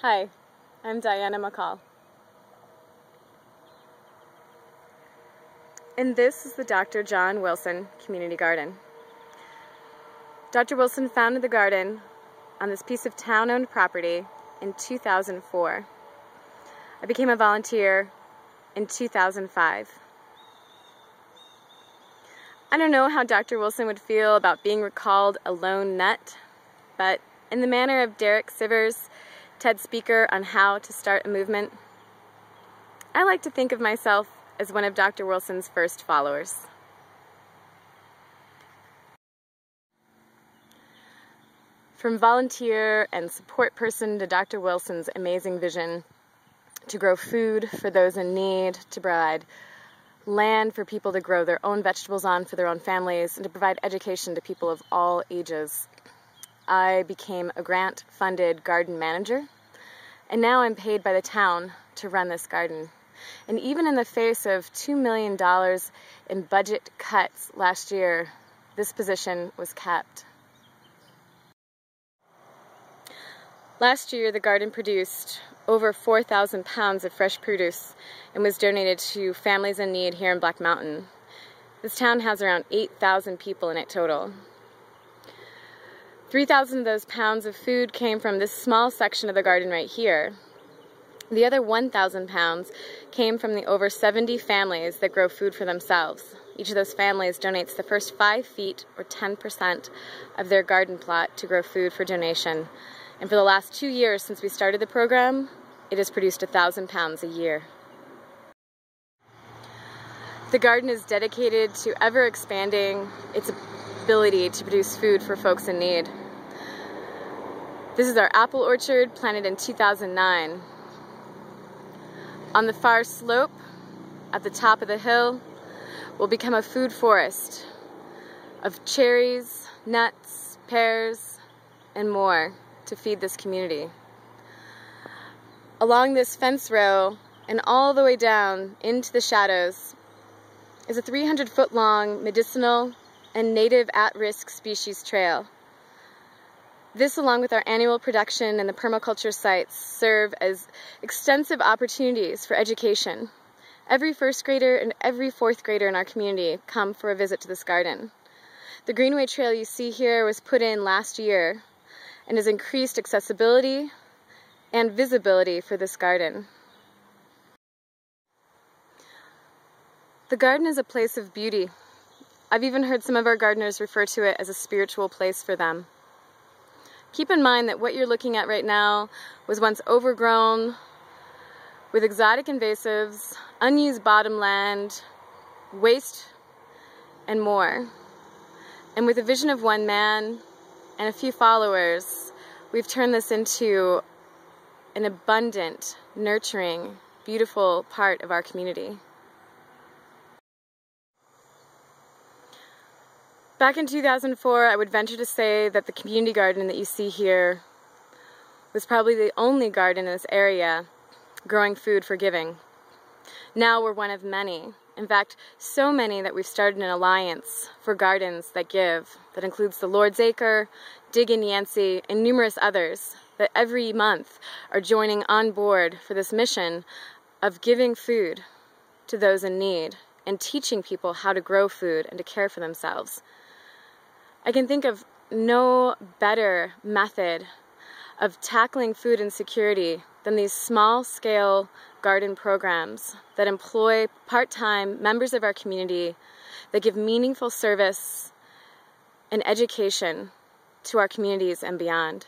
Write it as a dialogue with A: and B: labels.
A: Hi, I'm Diana McCall. And this is the Dr. John Wilson Community Garden. Dr. Wilson founded the garden on this piece of town-owned property in 2004. I became a volunteer in 2005. I don't know how Dr. Wilson would feel about being recalled a lone nut, but in the manner of TEDxAsheville, TED speaker on how to start a movement, I like to think of myself as one of Dr. Wilson's first followers. From volunteer and support person to Dr. Wilson's amazing vision to grow food for those in need, to provide land for people to grow their own vegetables on for their own families, and to provide education to people of all ages. I became a grant-funded garden manager, and now I'm paid by the town to run this garden. And even in the face of $2 million in budget cuts last year, this position was kept. Last year, the garden produced over 4,000 pounds of fresh produce and was donated to families in need here in Black Mountain. This town has around 8,000 people in it total. 3,000 of those pounds of food came from this small section of the garden right here. The other 1,000 pounds came from the over 70 families that grow food for themselves. Each of those families donates the first 5 feet, or 10%, of their garden plot to grow food for donation. And for the last 2 years since we started the program, it has produced 1,000 pounds a year. The garden is dedicated to ever expanding its ability to produce food for folks in need. This is our apple orchard planted in 2009. On the far slope, at the top of the hill, will become a food forest of cherries, nuts, pears, and more to feed this community. Along this fence row and all the way down into the shadows is a 300-foot-long medicinal and native at-risk species trail. This, along with our annual production and the permaculture sites, serve as extensive opportunities for education. Every first grader and every fourth grader in our community come for a visit to this garden. The Greenway Trail you see here was put in last year and has increased accessibility and visibility for this garden. The garden is a place of beauty. I've even heard some of our gardeners refer to it as a spiritual place for them. Keep in mind that what you're looking at right now was once overgrown with exotic invasives, unused bottomland, waste, and more. And with a vision of one man and a few followers, we've turned this into an abundant, nurturing, beautiful part of our community. Back in 2004, I would venture to say that the community garden that you see here was probably the only garden in this area growing food for giving. Now we're one of many. In fact, so many that we've started an alliance for gardens that give, that includes the Lord's Acre, Dig in Yancey, and numerous others that every month are joining on board for this mission of giving food to those in need and teaching people how to grow food and to care for themselves. I can think of no better method of tackling food insecurity than these small-scale garden programs that employ part-time members of our community that give meaningful service and education to our communities and beyond.